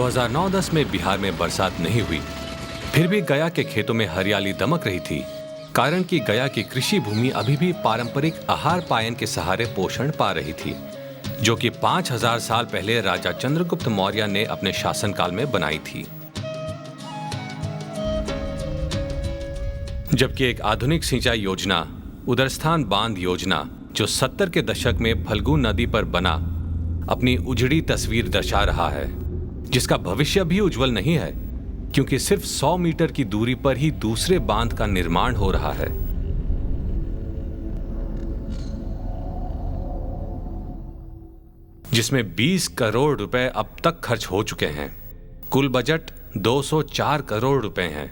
2009-10 में बिहार में बरसात नहीं हुई, फिर भी गया के खेतों में हरियाली दमक रही थी, कारण कि गया की कृषि भूमि अभी भी पारंपरिक आहार पायन के सहारे पोषण पा रही थी, जो कि 5000 साल पहले राजा चंद्रगुप्त मौर्य ने अपने शासनकाल में बनाई थी। जबकि एक आधुनिक सिंचाई योजना, उदरस्थान बांध योजना, जो 70 के दशक में फल्गु नदी पर बना, अपनी उजड़ी तस्वीर दर्शा रहा है, जिसका भविष्य भी उज्जवल नहीं है, क्योंकि सिर्फ 100 मीटर की दूरी पर ही दूसरे बांध का निर्माण हो रहा है। जिसमें 20 करोड़ रुपए अब तक खर्च हो चुके हैं। कुल बजट 204 करोड़ रुपए हैं।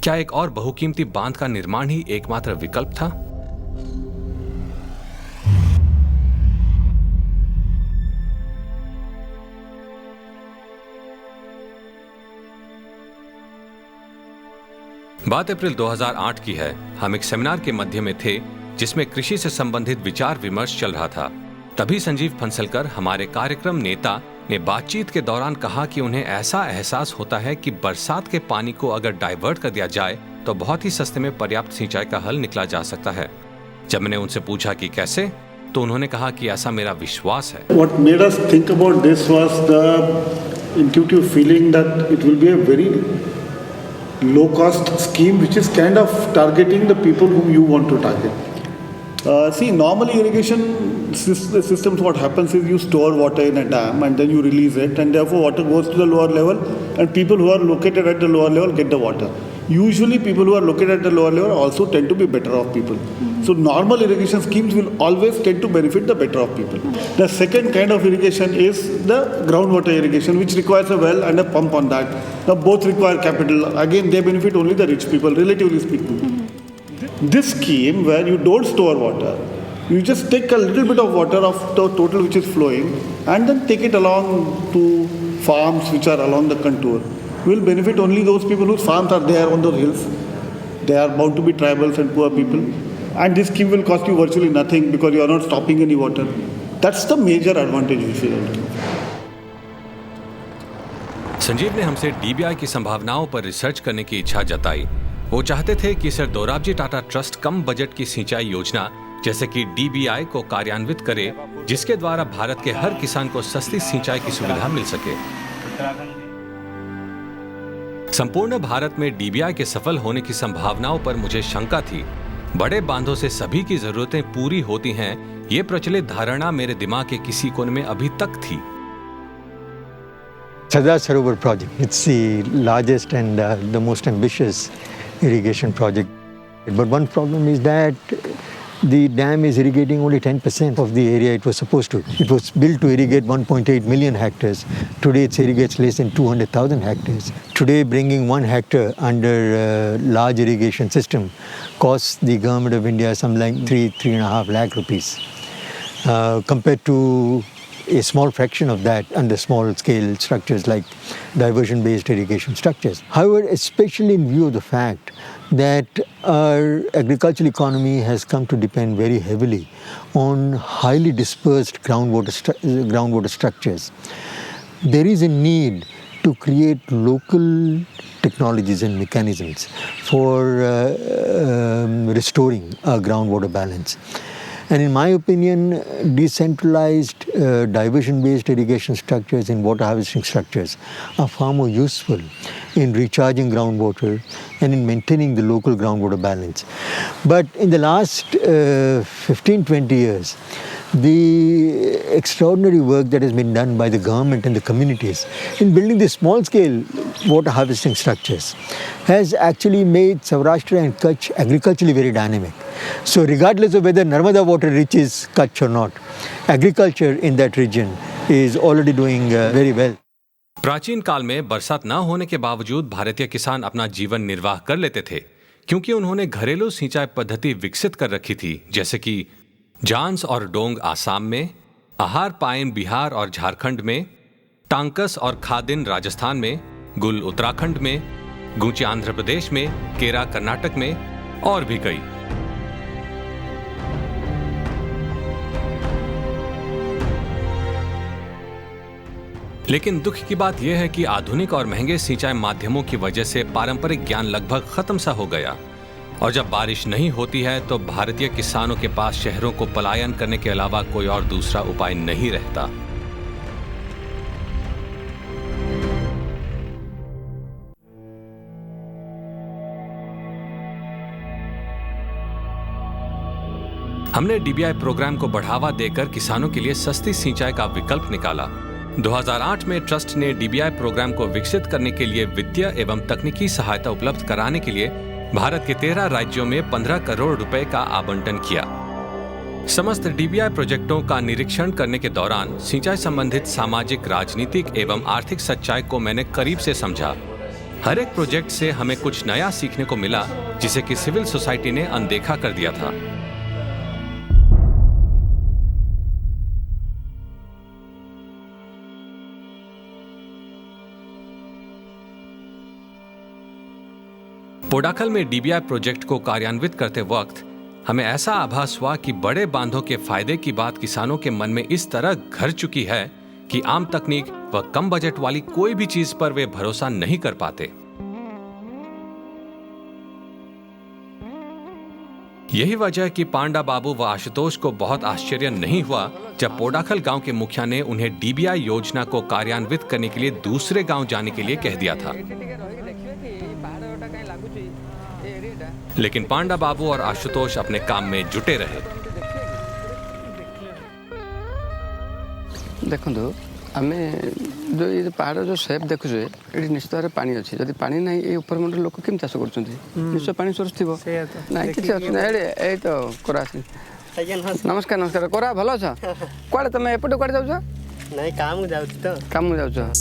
क्या एक और बहुकीमती बांध का निर्माण ही एकमात्र विकल्प था? बात अप्रैल 2008 की है। हम एक सेमिनार के मध्य में थे, जिसमें कृषि से संबंधित विचार विमर्श चल रहा था। तभी संजीव फंसलकर, हमारे कार्यक्रम नेता, ने बातचीत के दौरान कहा कि उन्हें ऐसा एहसास होता है कि बरसात के पानी को अगर डाइवर्ट कर दिया जाए तो बहुत ही सस्ते में पर्याप्त सिंचाई का हल निकला जा सकता है। जब मैंने उनसे पूछा कि कैसे, तो उन्होंने कहा कि ऐसा मेरा विश्वास है। What made us think about this was the intuitive feeling that it will be a very low-cost scheme which is kind of targeting the people whom you want to target. See, normally irrigation systems, what happens is you store water in a dam and then you release it, and therefore water goes to the lower level and people who are located at the lower level get the water. Usually people who are located at the lower level also tend to be better off people. So normal irrigation schemes will always tend to benefit the better off people. The second kind of irrigation is the groundwater irrigation, which requires a well and a pump on that. Now both require capital. Again, they benefit only the rich people, relatively speaking. This scheme, where you don't store water, you just take a little bit of water of the total which is flowing and then take it along to farms which are along the contour, will benefit only those people whose farms are there on those hills. They are bound to be tribals and poor people. And this scheme will cost you virtually nothing because you are not stopping any water. That's the major advantage we feel. Sanjeev ने हमसे DBI की संभावनाओं पर research करने की इच्छा जताई। वो चाहते थे कि सर दोराबजी टाटा ट्रस्ट कम बजट की सिंचाई योजना जैसे कि डीबीआई को कार्यान्वित करे, जिसके द्वारा भारत के हर किसान को सस्ती सिंचाई की सुविधा मिल सके। संपूर्ण भारत में डीबीआई के सफल होने की संभावनाओं पर मुझे शंका थी। बड़े बांधों से सभी की जरूरतें पूरी होती हैं, ये प्रचलित धारणा मेरे दिमाग के किसी कोने में अभी तक थी। Sardar Sarovar project, it's the largest and the most ambitious irrigation project. But one problem is that the dam is irrigating only 10% of the area it was supposed to. It was built to irrigate 1.8 million hectares. Today it irrigates less than 200,000 hectares. Today bringing 1 hectare under a large irrigation system costs the government of India some like 3.5 lakh rupees. Compared to a small fraction of that under small scale structures like diversion based irrigation structures. However, especially in view of the fact that our agricultural economy has come to depend very heavily on highly dispersed groundwater structures, there is a need to create local technologies and mechanisms for restoring our groundwater balance. And in my opinion, decentralized diversion-based irrigation structures and water harvesting structures are far more useful in recharging groundwater and in maintaining the local groundwater balance. But in the last 15-20 years, the extraordinary work that has been done by the government and the communities in building these small-scale water harvesting structures has actually made Saurashtra and Kutch agriculturally very dynamic. So regardless of whether Narmada water reaches Kutch or not, agriculture in that region is already doing very well. प्राचीन काल में बरसात न होने के बावजूद भारतीय किसान अपना जीवन निर्वाह कर लेते थे, क्योंकि उन्होंने घरेलू सिंचाई पद्धति विकसित कर रखी थी, जैसे कि जांस और डोंग आसाम में, आहार पायन बिहार और झारखंड में, टांकस और खादिन राजस्थान में, गुल उत्तराखंड में, गूंची आंध्र प्रदेश में, केरा कर्नाटक में और भी कई। लेकिन दुख की बात यह है कि आधुनिक और महंगे सिंचाई माध्यमों की वजह से पारंपरिक ज्ञान लगभग खत्म सा हो गया और जब बारिश नहीं होती है तो भारतीय किसानों के पास शहरों को पलायन करने के अलावा कोई और दूसरा उपाय नहीं रहता। हमने डीबीआई प्रोग्राम को बढ़ावा देकर किसानों के लिए सस्ती सिंचाई का विकल्प निकाला। 2008 में ट्रस्ट ने डीबीआई प्रोग्राम को विकसित करने के लिए वित्तीय एवं तकनीकी सहायता उपलब्ध कराने के लिए भारत के 13 राज्यों में 15 करोड़ रुपए का आवंटन किया। समस्त डीबीआई प्रोजेक्टों का निरीक्षण करने के दौरान सिंचाई संबंधित सामाजिक, राजनीतिक एवं आर्थिक सच्चाई को मैंने करीब से समझा। हर एक प्रोजेक्ट से हमें कुछ नया सीखने को मिला जिसे कि सिविल सोसाइटी ने अनदेखा कर दिया था। पोडाखल में डीबीआई प्रोजेक्ट को कार्यान्वित करते वक्त हमें ऐसा आभास हुआ कि बड़े बांधों के फायदे की बात किसानों के मन में इस तरह घर चुकी है कि आम तकनीक व कम बजट वाली कोई भी चीज पर वे भरोसा नहीं कर पाते। यही वजह कि पांडा बाबू व आशुतोष को बहुत आश्चर्य नहीं हुआ जब पोडाखल गांव के मुखिया ने उन्हें डीबीआई योजना को कार्यान्वित करने के लिए दूसरे गांव जाने के लिए कह दिया था। लेकिन पांडा बाबू और आशुतोष अपने काम में जुटे रहे। देखो आमे जो ये पहाड़ जो सेप देखु ये निश्चित भाव पानी अच्छी जब पानी ना ये ऊपर मुंड लोक केम चाष कर निश्चय पानी सोर्स थी ना कि तो कोरा नमस्कार नमस्कार कोरा भल अच्छा कड़े तुम एपटे कड़े जाऊ नहीं काम जाऊ तो काम जाऊ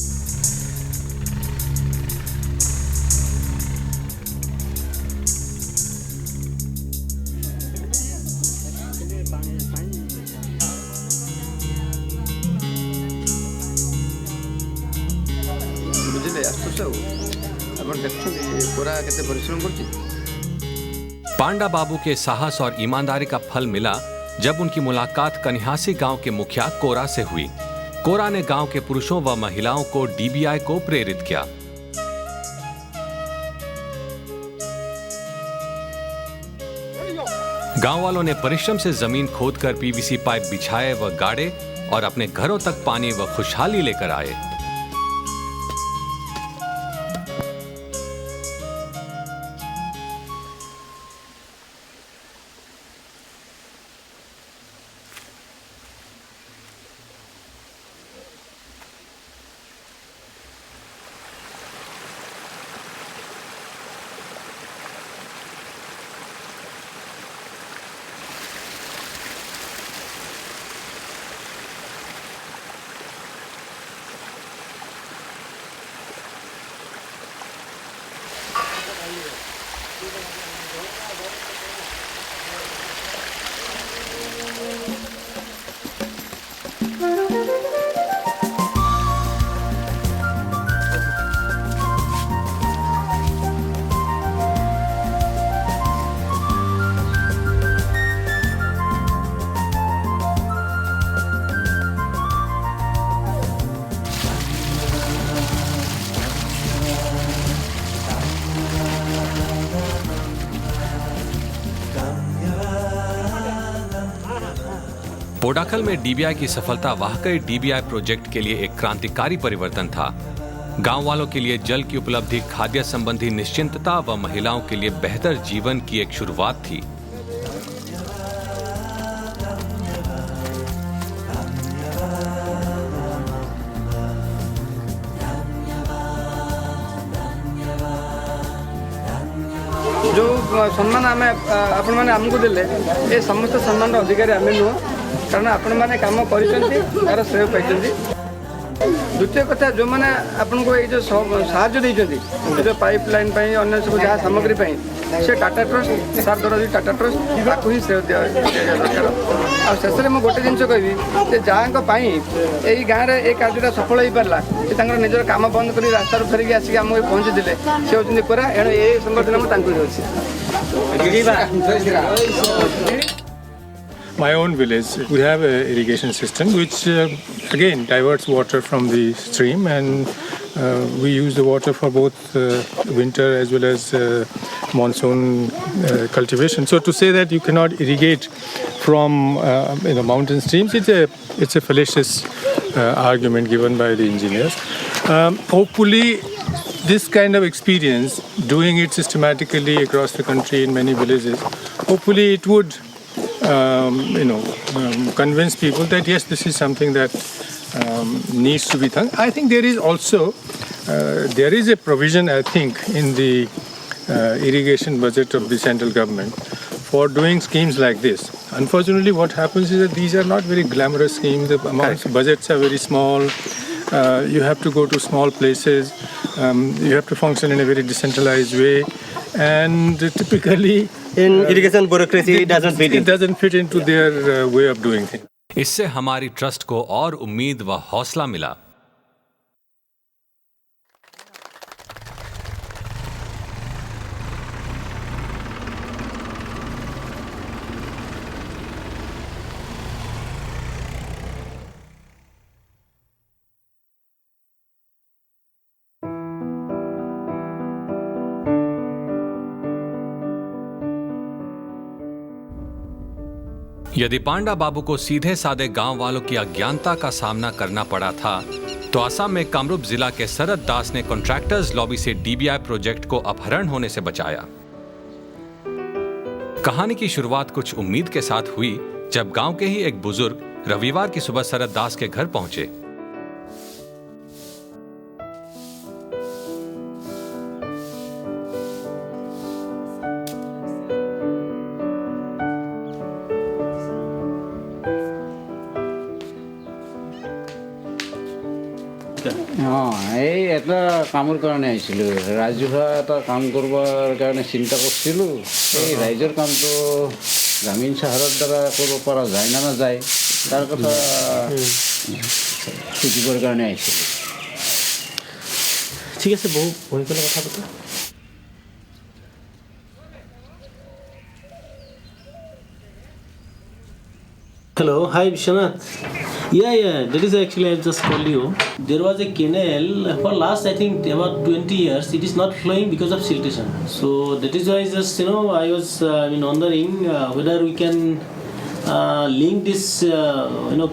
पांडा बाबू के साहस और ईमानदारी का फल मिला जब उनकी मुलाकात कन्हासी गांव के मुखिया कोरा से हुई। कोरा ने गांव के पुरुषों व महिलाओं को डीबीआई को प्रेरित किया। गांव वालों ने परिश्रम से जमीन खोदकर पीवीसी पाइप बिछाए व गाड़े और अपने घरों तक पानी व खुशहाली लेकर आए। पोडाखल में डीबीआई की सफलता वाकई डीबीआई प्रोजेक्ट के लिए एक क्रांतिकारी परिवर्तन था। गांव वालों के लिए जल की उपलब्धि, खाद्य संबंधी निश्चिंतता व महिलाओं के लिए बेहतर जीवन की एक शुरुआत थी। जो सम्मान आम आपण मैंने आमको देले ये समस्त सम्मान अधिकारी आम नुह कारण आपण मैंने काम कर श्रेय पाई। द्वितीय कथा जो मैंने आपन को ये जो साहाଯ୍य देइछन्ति जो पाइपलाइन अन्य सब जहाँ सामग्री से टाटा ट्रस्ट सार दर टाटा ट्रस्ट ताकू ही श्रेय दिया दरकार। आ शेष में गोटे जिन कहि जहाँ यही गाँव में ये कार्य सफल हो पारा से निजर काम बंद कर रास्ता फेरिक आसिक आम पहुँची देते सी होती कोरा एणु ये संगठन my own village, we have an irrigation system which again diverts water from the stream, and we use the water for both winter as well as monsoon cultivation. So to say that you cannot irrigate from mountain streams, it's a fallacious argument given by the engineers. Hopefully, this kind of experience, doing it systematically across the country in many villages, hopefully it would convince people that yes, this is something that needs to be done. I think there is also a provision, I think, in the irrigation budget of the central government for doing schemes like this. Unfortunately, what happens is that these are not very glamorous schemes. The amounts, budgets are very small. You have to go to small places. You have to function in a very decentralized way, and typically In irrigation bureaucracy, it doesn't fit in. It doesn't fit into their way of doing things. इससे हमारी trust को और उम्मीद व हौसला मिला। यदि पांडा बाबू को सीधे सादे गांव वालों की अज्ञानता का सामना करना पड़ा था, तो असम में कामरूप जिला के शरद दास ने कॉन्ट्रैक्टर्स लॉबी से डीबीआई प्रोजेक्ट को अपहरण होने से बचाया। कहानी की शुरुआत कुछ उम्मीद के साथ हुई जब गांव के ही एक बुजुर्ग रविवार की सुबह शरद दास के घर पहुंचे। এই এটা কামৰ কাৰণে আহিছিলোঁ। ৰাজহুৱা এটা কাম কৰিবৰ কাৰণে চিন্তা কৰিছিলোঁ। এই ৰাইজৰ কামটো গ্ৰামীণ চহৰৰ দ্বাৰা কৰিব পৰা যায় না নাযায় তাৰ কথা সুধিবৰ কাৰণে আহিছিলোঁ। ঠিক আছে, বহি পেলাই কথা পাতা। Hello, hi Vishwanath. Yeah, that is actually I just told you. There was a canal for last I think about 20 years. It is not flowing because of siltation. So that is why just I was wondering whether we can link this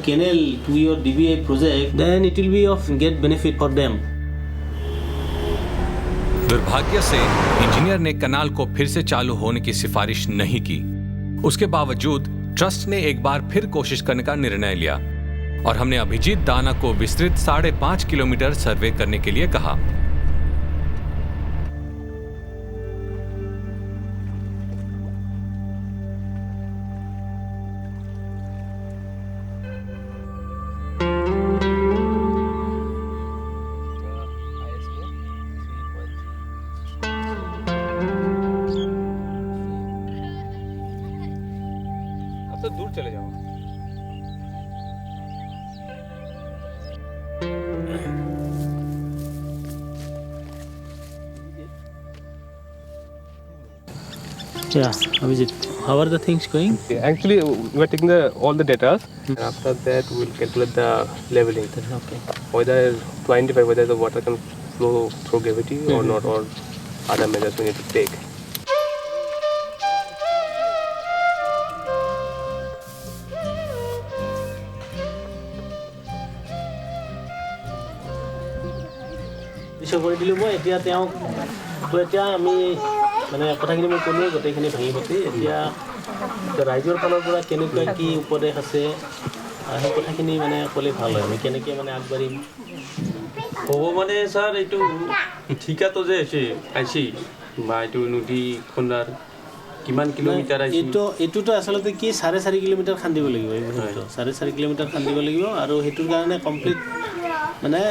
canal to your DBI project. Then it will be of get benefit for them. दुर्भाग्य से engineer ने कनाल को फिर से चालू होने की सिफारिश नहीं की। उसके बावजूद ट्रस्ट ने एक बार फिर कोशिश करने का निर्णय लिया और हमने अभिजीत दाना को विस्तृत 5.5 किलोमीटर सर्वे करने के लिए कहा। तो दूर चले जाओ। Yeah, Abhijit, how are the things going? Actually, we are taking all the data, and after that we will calculate the leveling. Okay. Whether to identify whether the water can flow through gravity or not, or other measures we need to take. কৰি দিলোঁ মই এতিয়া তেওঁ এতিয়া আমি মানে কথাখিনি মই ক'লোঁ গোটেইখিনি ভাঙি পাতি এতিয়া ৰাইজৰ ফালৰ পৰা কেনেকুৱা কি উপদেশ আছে সেই কথাখিনি মানে ক'লে ভাল হয় আমি কেনেকৈ মানে আগবাঢ়িম হ'ব মানে ছাৰ এইটো ঠিকাটো যে আছে বা এইটো নদী খন্দাৰ কিমান কিলোমিটাৰ আছে এইটোতো আচলতে কি 4.5 কিলোমিটাৰ খান্দিব লাগিব এই বস্তুটো 4.5 কিলোমিটাৰ খান্দিব লাগিব আৰু সেইটোৰ কাৰণে কমপ্লিট মানে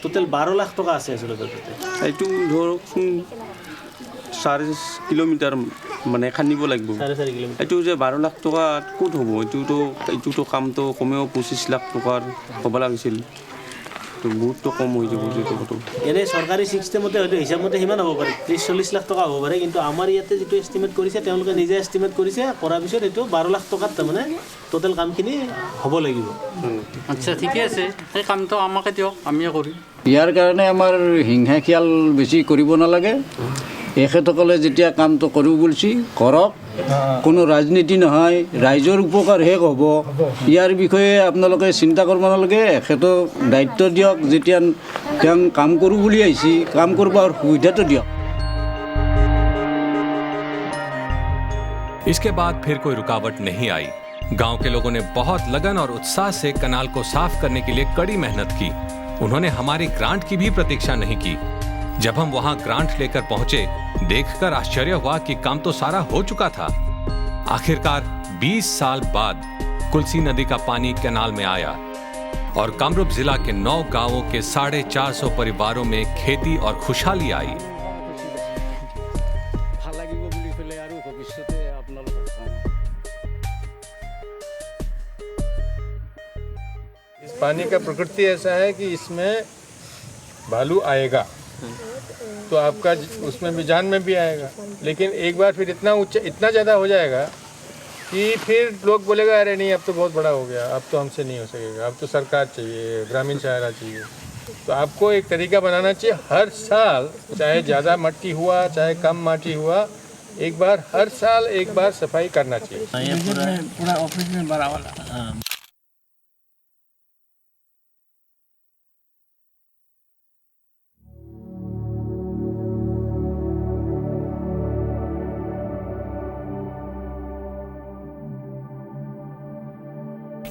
টোটেল 12 লাখ টকা আছে আচলতে এইটো ধৰকচোন 4 কিলোমিটাৰ মানে খান্দিব লাগিব 4.5 কিলোমিটাৰ এইটো যে 12 লাখ টকা ক'ত হ'ব এইটোতো কামটো কমেও 25 লাখ টকাৰ হ'ব লাগিছিল তো বহুতটো কম হৈ যাব যিটো ফটো এনেই চৰকাৰী ছিষ্টেমতে হয়তো হিচাপমতে সিমান হ'ব পাৰে 30-40 লাখ টকা হ'ব পাৰে কিন্তু আমাৰ ইয়াতে যিটো এষ্টিমেট কৰিছে তেওঁলোকে নিজে এষ্টিমেট কৰিছে কৰাৰ পিছত এইটো 12 লাখ টকাত তাৰমানে টোটেল কামখিনি হ'ব লাগিব আচ্ছা ঠিকে আছে সেই কামটো আমাকে দিয়ক আমিয়ে কৰিম ইয়াৰ কাৰণে আমাৰ হিংসা খিয়াল বেছি কৰিব নালাগে এখেতসকলে যেতিয়া কামটো কৰিব বুলিছে কৰক কোনো ৰাজনীতি নহয় ৰাইজৰ উপকাৰহে হ'ব ইয়াৰ বিষয়ে আপোনালোকে চিন্তা কৰিব নালাগে এখেতক দায়িত্ব দিয়ক যেতিয়া তেওঁ কাম কৰোঁ বুলি আহিছে কাম কৰিবৰ সুবিধাটো দিয়ক इसके बाद फिर कोई रुकावट नहीं आई। गांव के लोगों ने बहुत लगन और उत्साह से कनाल को साफ करने के लिए कड़ी मेहनत की। उन्होंने हमारी ग्रांट की भी प्रतीक्षा नहीं की। जब हम वहां ग्रांट लेकर पहुंचे, देखकर आश्चर्य हुआ कि काम तो सारा हो चुका था। आखिरकार 20 साल बाद कुलसी नदी का पानी कैनाल में आया और कामरूप जिला के 9 गांवों के 450 परिवारों में खेती और खुशहाली आई। इस पानी का प्रकृति ऐसा है कि इसमें भालू आएगा तो आपका उसमें भी जान में भी आएगा लेकिन एक बार फिर इतना ऊंचा इतना ज़्यादा हो जाएगा कि फिर लोग बोलेगा अरे नहीं अब तो बहुत बड़ा हो गया अब तो हमसे नहीं हो सकेगा अब तो सरकार चाहिए ग्रामीण सहारा चाहिए तो आपको एक तरीका बनाना चाहिए हर साल चाहे ज़्यादा मट्टी हुआ चाहे कम माटी हुआ एक बार हर साल एक बार सफाई करना चाहिए पूरा ऑफिस में बड़ा वाला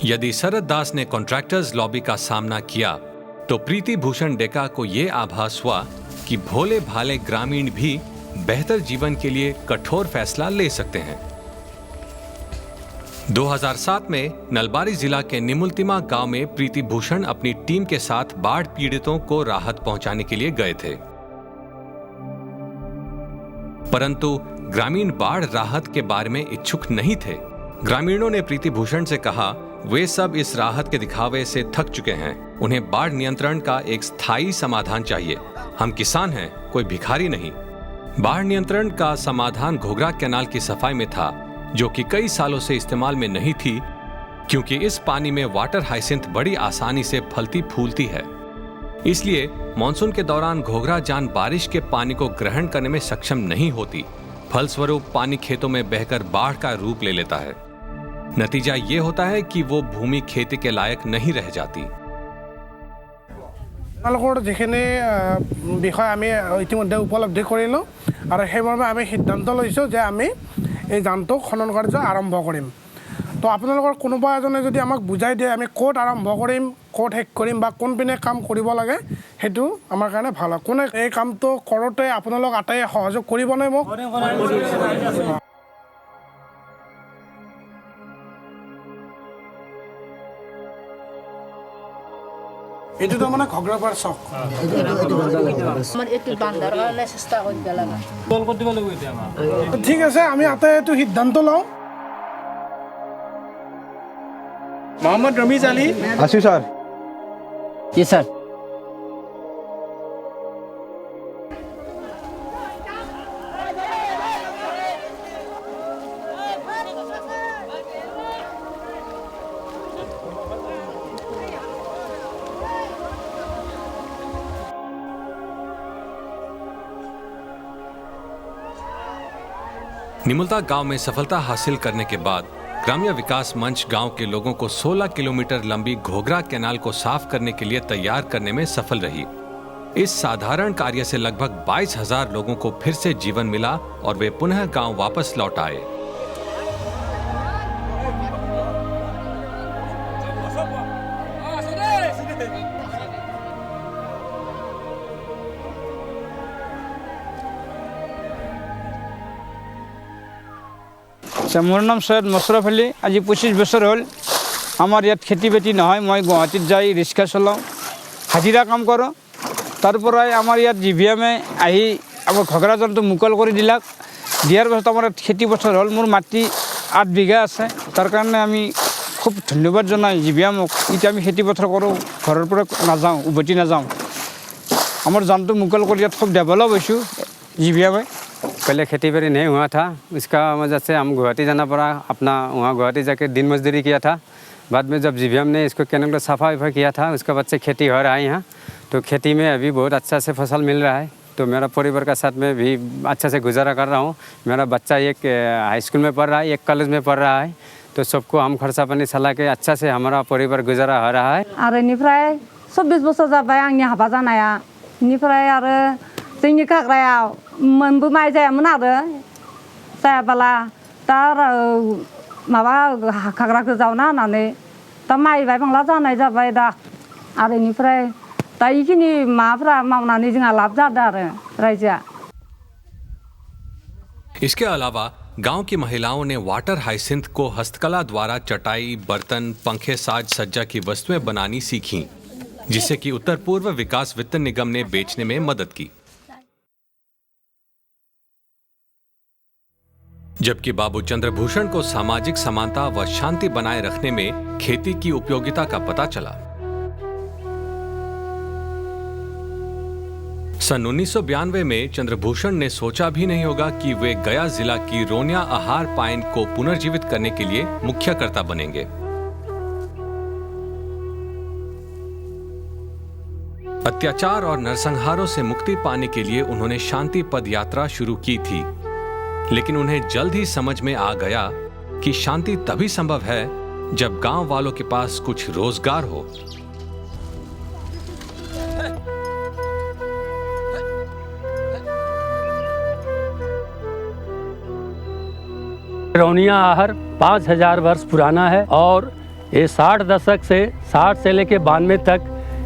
यदि शरद दास ने कॉन्ट्रैक्टर्स लॉबी का सामना किया तो प्रीति भूषण डेका को यह आभास हुआ कि भोले भाले ग्रामीण भी बेहतर जीवन के लिए कठोर फैसला ले सकते हैं। 2007 में नलबारी जिला के निमुलतिमा गांव में प्रीति भूषण अपनी टीम के साथ बाढ़ पीड़ितों को राहत पहुंचाने के लिए गए थे, परंतु ग्रामीण बाढ़ राहत के बारे में इच्छुक नहीं थे। ग्रामीणों ने प्रीति भूषण से कहा वे सब इस राहत के दिखावे से थक चुके हैं, उन्हें बाढ़ नियंत्रण का एक स्थायी समाधान चाहिए। हम किसान हैं, कोई भिखारी नहीं। बाढ़ नियंत्रण का समाधान घोघरा कैनाल की सफाई में था, जो कि कई सालों से इस्तेमाल में नहीं थी, क्योंकि इस पानी में वाटर हाइसिंथ बड़ी आसानी से फलती फूलती है। इसलिए मानसून के दौरान घोघरा जान बारिश के पानी को ग्रहण करने में सक्षम नहीं होती। फलस्वरूप पानी खेतों में बहकर बाढ़ का रूप ले लेता है। नतीजा ये होता है कि वो भूमि खेती के लायक नहीं रह जाती। যিখিনি বিষয় আমি ইতিমধ্যে উপলব্ধি কৰিলোঁ আৰু সেইবাবে আমি সিদ্ধান্ত লৈছোঁ যে আমি এই জানটো খনন কাৰ্য আৰম্ভ কৰিম। তো আপোনালোকৰ কোনোবা এজনে যদি আমাক বুজাই দিয়ে আমি ক'ত আৰম্ভ কৰিম ক'ত শেষ কৰিম বা কোনপিনে কাম কৰিব লাগে সেইটো আমাৰ কাৰণে ভাল হয়। কোনে এই কামটো কৰোঁতে আপোনালোক আটাইয়ে সহযোগ কৰিবনে মোক? এইটো তো মানে ঘগ্ৰাপাৰ চক ঠিক আছে আমি আটাই এইটো সিদ্ধান্ত লওঁ। मोहम्मद रमीज अली आशु सर जी सर निमुलता गांव में सफलता हासिल करने के बाद ग्राम्य विकास मंच गांव के लोगों को 16 किलोमीटर लंबी घोघरा कैनाल को साफ करने के लिए तैयार करने में सफल रही। इस साधारण कार्य से लगभग 22,000 लोगों को फिर से जीवन मिला और वे पुनः गांव वापस लौट आए। মোৰ নাম সৈয়দ মছৰফ আলী। আজি 25 বছৰ হ'ল আমাৰ ইয়াত খেতি বাতি নহয়। মই গুৱাহাটীত যাই ৰিক্সা চলাওঁ, হাজিৰা কাম কৰোঁ। তাৰ পৰাই আমাৰ ইয়াত GVM-এ আহি আমাৰ ঘগ্ৰা জানটো মুকল কৰি দিলাক। দিয়াৰ পাছত আমাৰ ইয়াত খেতি বছৰ হ'ল। মোৰ মাটি 8 বিঘা আছে, তাৰ কাৰণে আমি খুব খুব ধন্যবাদ জনাই জিভিয়া মোক এতিয়া আমি খেতি পথাৰ কৰোঁ ঘৰৰ পৰা নাযাওঁ উভতি নাযাওঁ আমাৰ জানটো মুকল কৰি ইয়াত খুব ডেভেলপ হৈছোঁ জিভিয়া ভাই पहले खेती बाड़ी नहीं हुआ था, इसका वजह से हम गुवाहाटी जाना पड़ा, अपना वहाँ गुवाहाटी जाके दिन मजदूरी किया था। बाद में जब जीवीएम ने इसको कैनल का सफा किया था, उसके बाद से खेती हो रहा है यहाँ, तो खेती में अभी बहुत अच्छा से फसल मिल रहा है। तो मेरा परिवार का साथ में भी अच्छा से गुजारा कर रहा हूँ। मेरा बच्चा एक हाई स्कूल में पढ़ रहा है, एक कॉलेज में पढ़ रहा है, तो सबको हम खर्चा पानी चला के अच्छा से हमारा परिवार गुजारा हो रहा है। आरो इनिफ्राय 24 बोसोर जाबाय आंनि हाबा जानाया इनिफ्राय आरो जोंनि काग्रायाव मोनबो माइ जायामोन आरो जायाबाला दा माबा काग्राखौ जावना होननानै दा माइ बायबांला जानाय जाबाय दा आरो इनिफ्राय दा इखिनि माबाफ्रा मावनानै जोंहा लाब जादों आरो रायजोआ। इसके अलावा गांव की महिलाओं ने वाटर हाइसिंथ को हस्तकला द्वारा चटाई, बर्तन, पंखे, साज सज्जा की वस्तुएं बनानी सीखी, जिससे कि उत्तर पूर्व विकास वित्त निगम ने बेचने में मदद की। जबकि बाबू चंद्रभूषण को सामाजिक समानता व शांति बनाए रखने में खेती की उपयोगिता का पता चला। सन 1992 में चंद्रभूषण ने सोचा भी नहीं होगा कि वे गया जिला की रोनिया आहार पाइन को पुनर्जीवित करने के लिए मुख्यकर्ता बनेंगे। अत्याचार और नरसंहारों से मुक्ति पाने के लिए उन्होंने शांति पद यात्रा शुरू की थी, लेकिन उन्हें जल्द ही समझ में आ गया कि शांति तभी संभव है जब गांव वालों के पास कुछ रोजगार हो। रोनिया आहार 5000 वर्ष पुराना है और ये 60 दशक से 60 से लेके 92 तक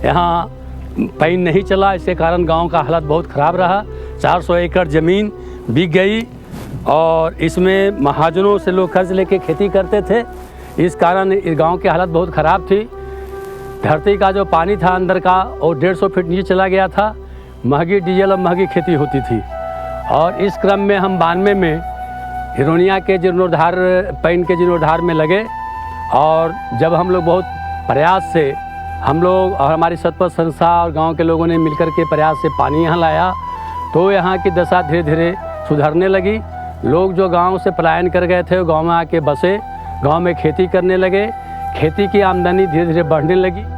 यहाँ पाइन नहीं चला। इसके कारण गांव का हालत बहुत ख़राब रहा। 400 एकड़ ज़मीन बिक गई और इसमें महाजनों से लोग कर्ज लेके खेती करते थे। इस कारण इस गांव की हालत बहुत ख़राब थी। धरती का जो पानी था अंदर का वो 150 फीट नीचे चला गया था। महंगी डीजल और महंगी खेती होती थी। और इस क्रम में हम 92 में हिरोनिया के जीर्णोद्धार पाइन के जीर्णोद्धार में लगे और जब हम लोग बहुत प्रयास से हम लोग और हमारी सतपथ संस्था और गांव के लोगों ने मिलकर के प्रयास से पानी यहाँ लाया तो यहाँ की दशा धीरे धीरे सुधरने लगी। लोग जो गांव से पलायन कर गए थे वो गांव में आके बसे, गांव में खेती करने लगे। खेती की आमदनी धीरे धीरे बढ़ने लगी।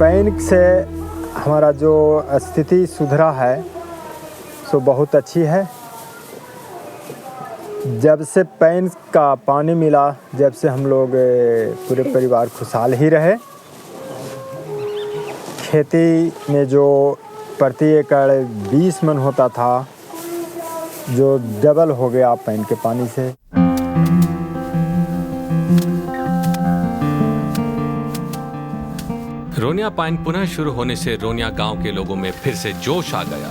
पैन से हमारा जो स्थिति सुधरा है सो बहुत अच्छी है। जब से पैन का पानी मिला, जब से हम लोग पूरे परिवार खुशहाल ही रहे। खेती में जो प्रति एकड़ 20 मन होता था जो डबल हो गया पैन के पानी से। रोनिया पाइन पुनः शुरू होने से रोनिया गांव के लोगों में फिर से जोश आ गया।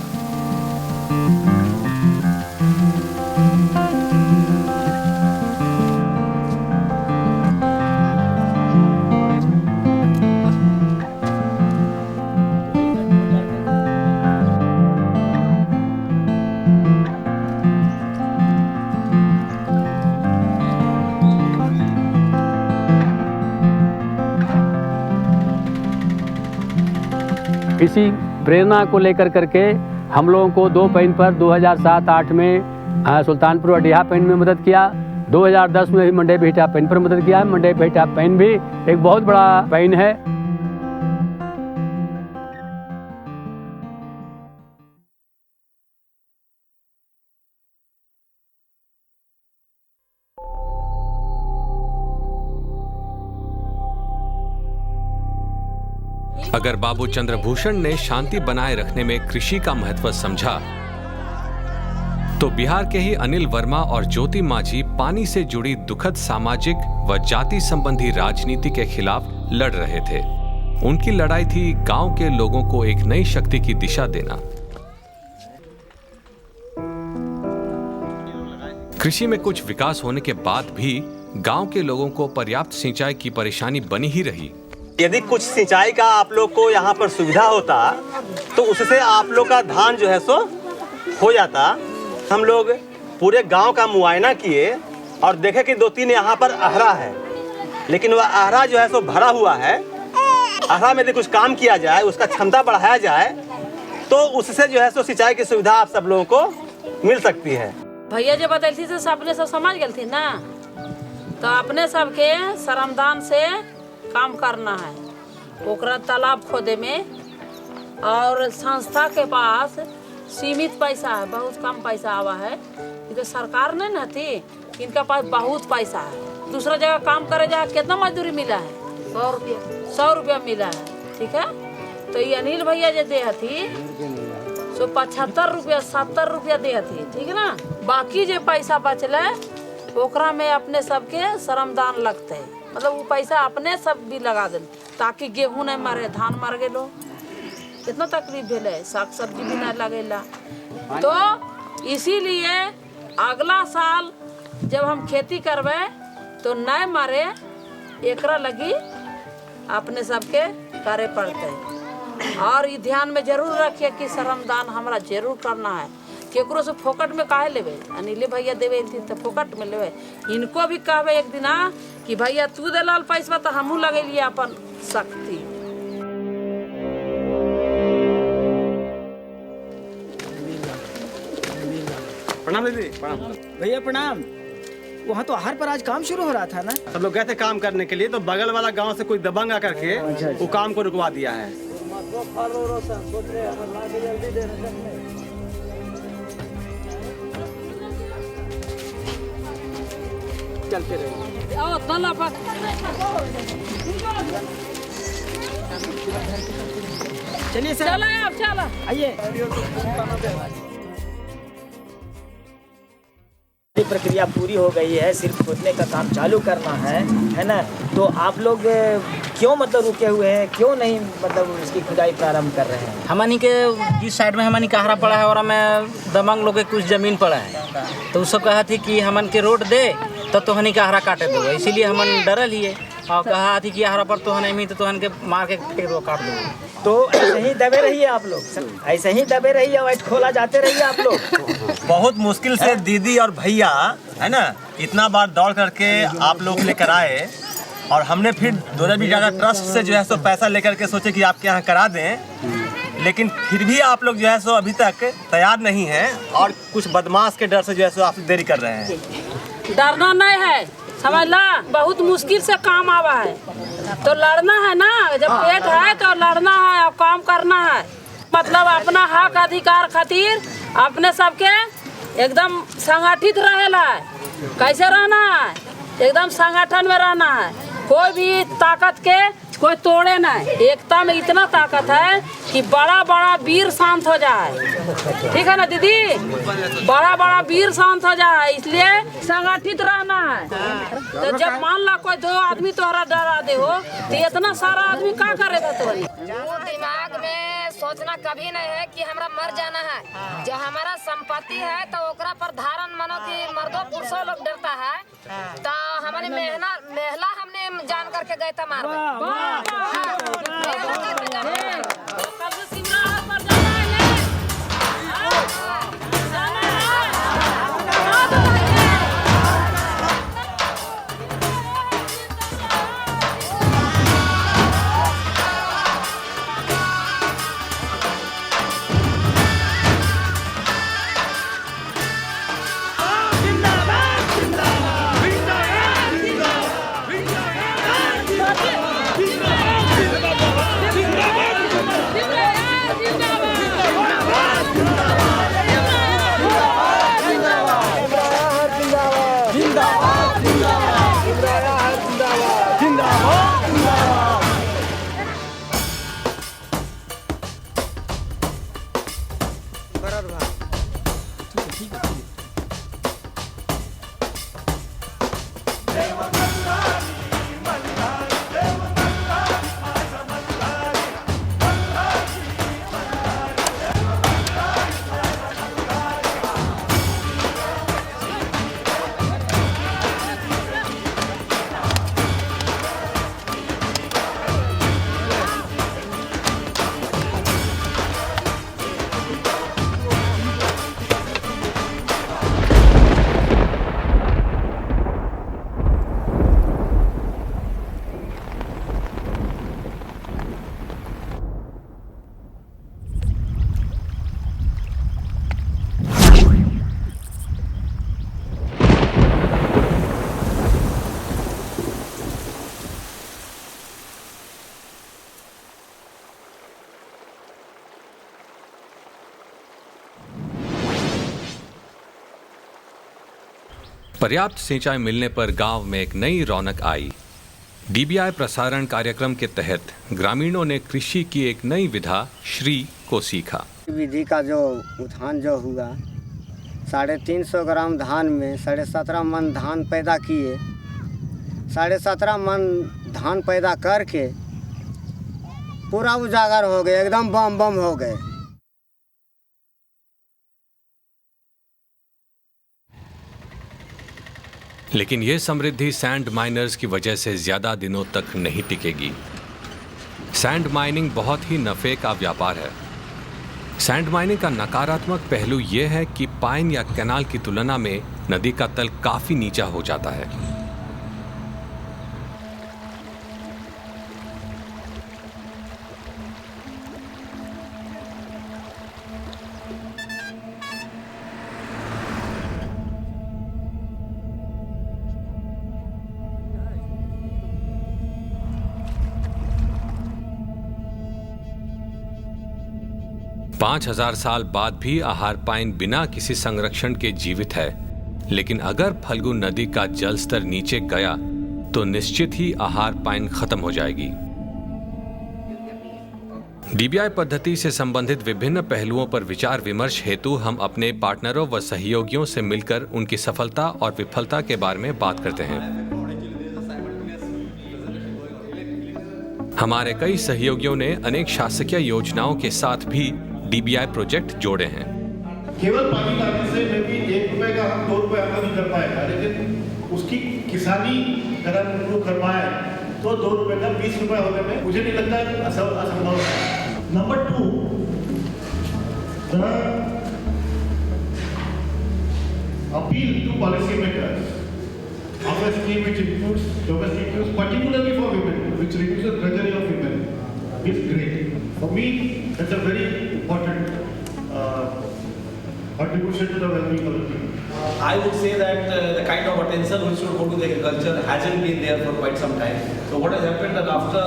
इसी प्रेरणा को लेकर करके हम लोगों को 2 पैन पर 2007-8 में सुल्तानपुर अडिहा पैन में मदद किया। 2010 में भी मंडे बेटा पैन पर मदद किया। मंडे बेटा पैन भी एक बहुत बड़ा पैन है। अगर बाबू चंद्रभूषण ने शांति बनाए रखने में कृषि का महत्व समझा तो बिहार के ही अनिल वर्मा और ज्योति माझी पानी से जुड़ी दुखद सामाजिक व जाति संबंधी राजनीति के खिलाफ लड़ रहे थे। उनकी लड़ाई थी गांव के लोगों को एक नई शक्ति की दिशा देना। कृषि में कुछ विकास होने के बाद भी गांव के लोगों को पर्याप्त सिंचाई की परेशानी बनी ही रही। यदि कुछ सिंचाई का आप लोग को यहाँ पर सुविधा होता तो उससे आप लोग का धान जो है सो हो जाता। हम लोग पूरे गांव का मुआयना किए और देखे कि 2-3 यहाँ पर अहरा है, लेकिन वह अहरा जो है सो भरा हुआ है। अहरा में यदि कुछ काम किया जाए, उसका क्षमता बढ़ाया जाए, तो उससे जो है सो सिंचाई की सुविधा आप सब लोगों को मिल सकती है। भैया जो बतैली थी सबने सब समझ गए थे ना, तो अपने सबके श्रमदान से काम करना है। ओकरा तालाब खोदे में और संस्था के पास सीमित पैसा है, बहुत कम पैसा आवा है। तो सरकार ने ना थी, इनके पास बहुत पैसा है। दूसरा जगह काम करे जाए कितना मजदूरी मिला है? 100 रुपया मिला है। ठीक है, तो ये अनिल भैया जो दे थी सो 75 रुपया 70 रुपया दे थी। ठीक है ना, बाकी जो पैसा बचले ओकरा में अपने सबके श्रमदान लगते है। मतलब वो पैसा अपने सब भी लगा दे ताकि गेहूं नहीं मरे, धान मर गए लो, कितना तकलीफ भेले, साग सब्जी भी नहीं लगेला। तो इसीलिए अगला साल जब हम खेती करबे तो नहीं मरे, एकरा लगी अपने सबके करे पड़ते। और ये ध्यान में जरूर रखिए कि श्रमदान हमरा जरूर करना है। केकरो से फोकट में काहे लेवे? अनिले भैया देवे तो फोकट में लेवे। इनको भी कहवे एक दिन कि भैया तू दलाल पैसा तो हमहू लगेलिए अपन शक्ति। प्रणाम दीदी। प्रणाम भैया प्रणाम। वहाँ तो आहार पर आज काम शुरू हो रहा था ना? सब लोग गए थे काम करने के लिए, तो बगल वाला गांव से कोई दबंग आकर के वो काम को रुकवा दिया है। चलते रहे। चलिए सर, चलो आप चलो आइए। प्रक्रिया पूरी हो गई है, सिर्फ खोदने का काम चालू करना है ना? तो आप लोग क्यों मतलब रुके हुए हैं, क्यों नहीं मतलब इसकी खुदाई प्रारंभ कर रहे हैं? हमानी के जिस साइड में हमानी कहरा पड़ा है और हमें दबंग लोग के कुछ जमीन पड़ा है, तो सब कहा थी कि हमन के रोड दे तो हनी का हरा काटे दो, इसीलिए हमन डरल ही है और कहा थी कि हरा पर तो हने तो हन के मार के काट दो। तो ऐसे ही दबे रहिए आप लोग, ऐसे ही दबे रहिए, वाइट खोला जाते रहिए आप लोग। बहुत मुश्किल से दीदी और भैया है ना इतना बार दौड़ करके आप लोग लेकर आए, और हमने फिर 2011 ट्रस्ट से जो है सो पैसा लेकर के सोचे कि आपके यहाँ करा दें, लेकिन फिर भी आप लोग जो है सो अभी तक तैयार नहीं हैं और कुछ बदमाश के डर से जो है सो आप देरी कर रहे हैं। डरना नहीं है, समझ ला, बहुत मुश्किल से काम आवा है तो लड़ना है ना। जब पेट है तो लड़ना है और काम करना है। मतलब अपना हक अधिकार खातिर अपने सबके एकदम संगठित रहेला है। कैसे रहना है? एकदम संगठन में रहना है। कोई भी ताकत के कोई तोड़े नहीं। एकता में इतना ताकत है कि बड़ा बड़ा वीर शांत हो जाए। ठीक है ना दीदी? बड़ा बड़ा वीर शांत हो जाए, इसलिए संगठित रहना है। तो जब मान ला कोई 2 आदमी तोहरा डरा दे हो तो इतना सारा आदमी क्या करेगा? तो दिमाग में सोचना कभी नहीं है कि हमरा मर जाना है। जो हमारा संपत्ति है तो ओकरा पर धारण मानो कि मर्दों पुरुषों लोग डरता है, तो हमारी महिला हमने जान करके गए थे मारने। पर्याप्त सिंचाई मिलने पर गांव में एक नई रौनक आई। डीबीआई प्रसारण कार्यक्रम के तहत ग्रामीणों ने कृषि की एक नई विधा श्री को सीखा। विधि का जो उत्थान जो हुआ, 350 ग्राम धान में 17.5 मन धान पैदा किए। 17.5 मन धान पैदा करके पूरा उजागर हो गए, एकदम बम बम हो गए। लेकिन ये समृद्धि सैंड माइनर्स की वजह से ज्यादा दिनों तक नहीं टिकेगी। सैंड माइनिंग बहुत ही नफे का व्यापार है। सैंड माइनिंग का नकारात्मक पहलू यह है कि पाइन या कैनाल की तुलना में नदी का तल काफी नीचा हो जाता है। पांच 5000 साल बाद भी आहार पाइन बिना किसी संरक्षण के जीवित है। लेकिन अगर फल्गु नदी का जल स्तर नीचे गया तो निश्चित ही आहार पाइन खत्म हो जाएगी। डीबीआई पद्धति से संबंधित विभिन्न पहलुओं पर विचार विमर्श हेतु हम अपने पार्टनरों व सहयोगियों से मिलकर उनकी सफलता और विफलता के बारे में बात करते हैं। हमारे कई सहयोगियों ने अनेक शासकीय योजनाओं के साथ भी डीबीआई प्रोजेक्ट जोड़े हैं। केवल पानी लाने से में भी 1 रुपए का हम 2 रुपए आपका नहीं कर पाएगा, लेकिन उसकी किसानी अगर हम लोग करवाए तो 2 रुपए का 20 रुपए होने में मुझे नहीं लगता असंभव है। Number 2, appeal to policy makers of a scheme which includes domestic use, particularly for women, which reduces drudgery of women, is great. For me, that's a very important contribution to the well-being of the people. I would say that the kind of attention which should go to the agriculture hasn't been there for quite some time. So what has happened that after,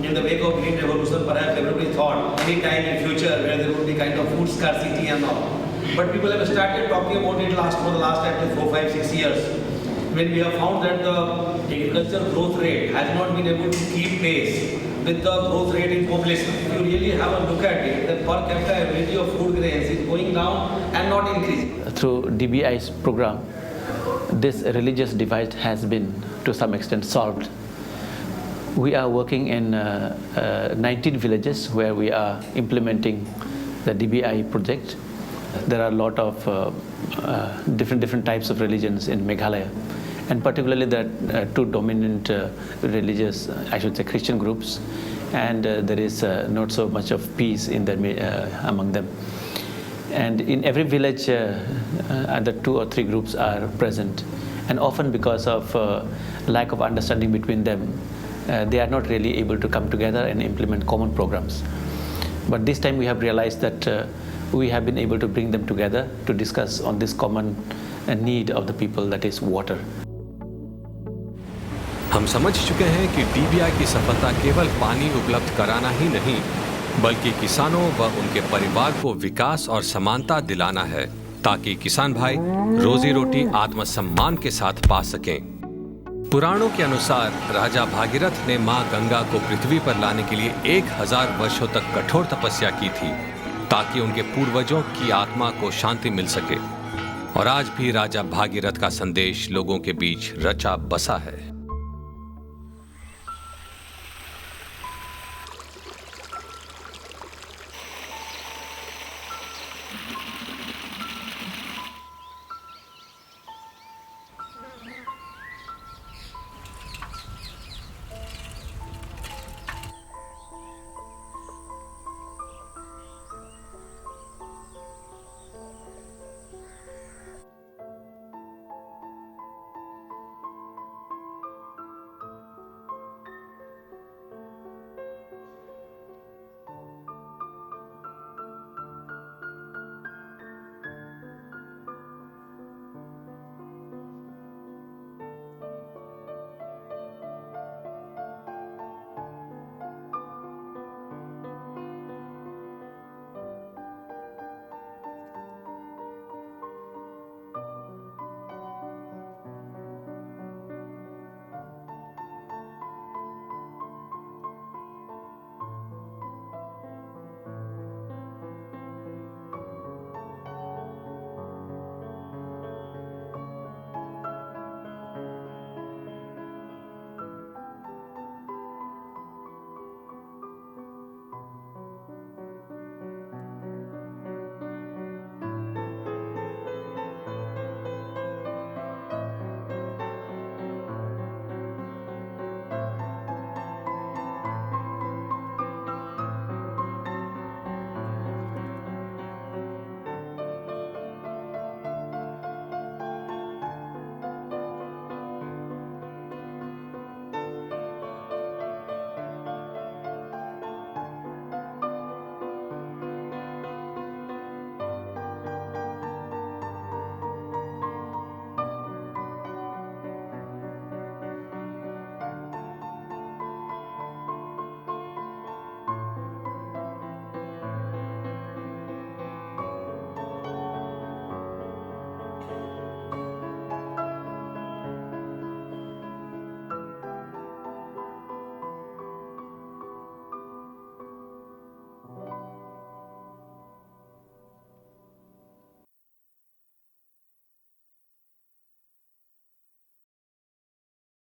in the wake of Green Revolution, perhaps everybody thought any time in future where there would be kind of food scarcity and all. But people have started talking about it for the last at least 4, 5, 6 years. When we have found that the agriculture growth rate has not been able to keep pace with the growth rate in population. If you really have a look at it, the per capita ability of food grains is going down and not increasing. Through DBI's program, this religious divide has been to some extent solved. We are working in 19 villages where we are implementing the DBI project. There are a lot of different types of religions in Meghalaya, and particularly the 2 dominant religious, I should say Christian groups, and there is not so much of peace in among them. And in every village, either 2 or 3 groups are present, and often because of lack of understanding between them, they are not really able to come together and implement common programs. But this time we have realized that we have been able to bring them together to discuss on this common need of the people, that is water. हम समझ चुके हैं कि DBI की सफलता केवल पानी उपलब्ध कराना ही नहीं, बल्कि किसानों व उनके परिवार को विकास और समानता दिलाना है, ताकि किसान भाई रोजी रोटी आत्मसम्मान के साथ पा सकें। पुराणों के अनुसार राजा भागीरथ ने मां गंगा को पृथ्वी पर लाने के लिए 1000 वर्षों तक कठोर तपस्या की थी, ताकि उनके पूर्वजों की आत्मा को शांति मिल सके। और आज भी राजा भागीरथ का संदेश लोगों के बीच रचा बसा है।